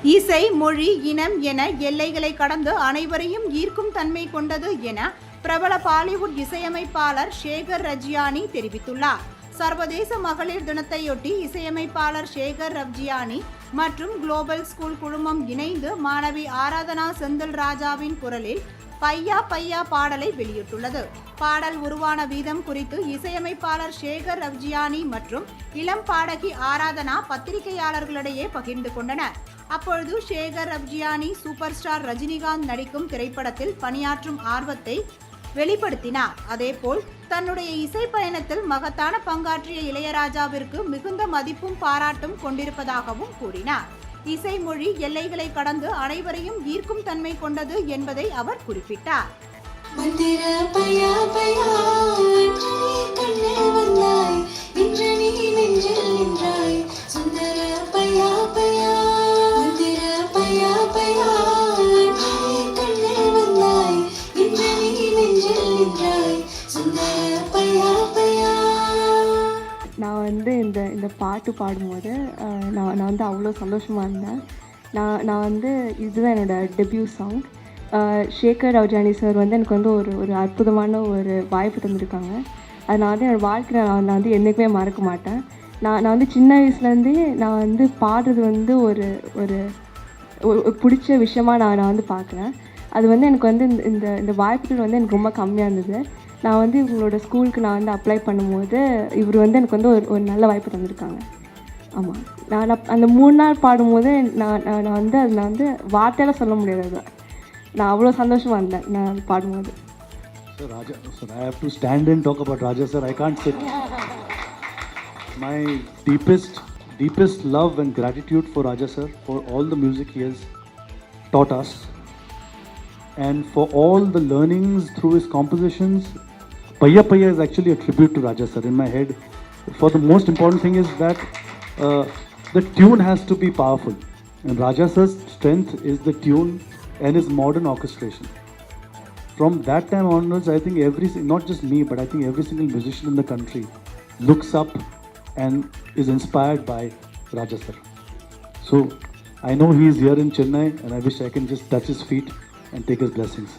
இசை, மொழி, இனம் என எல்லைகளை கடந்து அனைவரையும் ஈர்க்கும் தன்மை கொண்டது என பிரபல பாலிவுட் இசையமைப்பாளர் ஷேகர் ரஜ்யானி தெரிவித்துள்ளார். சர்வதேச மகளிர் தினத்தையொட்டி இசையமைப்பாளர் ஷேகர் ரஜ்யானி மற்றும் குளோபல் ஸ்கூல் குழுமம் இணைந்து மாணவி ஆராதனா செந்தில் ராஜாவின் குரலில் பையா பையா பாடலை வெளியிட்டுள்ளது. பாடல் உருவான வீதம் குறித்து இசையமைப்பாளர் ஷேகர் ரஜ்யானி மற்றும் இளம் பாடகி ஆராதனா பத்திரிகையாளர்களிடையே பகிர்ந்து கொண்டனர். அப்பொழுது ஷேகர் ரஜ்யானி சூப்பர் ஸ்டார் ரஜினிகாந்த் நடிக்கும் திரைப்படத்தில் பணியாற்றும் ஆர்வத்தை வெளிப்படுத்தினார். அதேபோல் தன்னுடைய இசை பயணத்தில் மகத்தான பங்காற்றிய இளையராஜாவிற்கு மிகுந்த மதிப்பும் பாராட்டும் கொண்டிருப்பதாகவும் கூறினார். இசை, மொழி எல்லைகளை கடந்து அனைவரையும் ஈர்க்கும் தன்மை கொண்டது என்பதை அவர் குறிப்பிட்டார். நான் வந்து இந்த பாட்டு பாடும்போது நான் வந்து அவ்வளோ சந்தோஷமாக இருந்தேன். நான் வந்து இதுதான் என்னோடய டெபியூ சாங். ஷேகர் ரஜ்யானி சார் வந்து எனக்கு வந்து ஒரு அற்புதமான ஒரு வாய்ப்பு தந்திருக்காங்க. அது நான் வந்து என்னோடய வாழ்க்கையில் நான் வந்து என்றைக்குமே மறக்க மாட்டேன். நான் வந்து சின்ன வயசுலேருந்தே நான் வந்து பாடுறது வந்து ஒரு பிடிச்ச விஷயமா நான் வந்து பார்க்குறேன். அது வந்து எனக்கு வந்து இந்த வாய்ப்புகள் வந்து எனக்கு ரொம்ப கம்மியாக இருந்தது. நான் வந்து இவங்களோட ஸ்கூலுக்கு நான் வந்து அப்ளை பண்ணும்போது இவர் வந்து எனக்கு வந்து ஒரு நல்ல வாய்ப்பு தந்திருக்காங்க. ஆமாம், நான் அந்த 3 நாள் பாடும்போது நான் வந்து அதில் வந்து வார்த்தையால் சொல்ல முடியாது. நான் அவ்வளோ சந்தோஷமாக இருந்தேன் நான் பாடும்போது. Sir, Raja, sir, I have to stand and talk about Raja sir. I can't sit. My deepest love and gratitude for Raja sir for all the music he has taught us and for all the learnings through his compositions. Paya Paya is actually a tribute to Raja sir in my head. For the most important thing is that the tune has to be powerful, and Raja sir's strength is the tune and his modern orchestration. From that time onwards, I think not just me, but I think every single musician in the country looks up and is inspired by Raja sir. So I know he is here in Chennai, and I wish I can just touch his feet and take his blessings.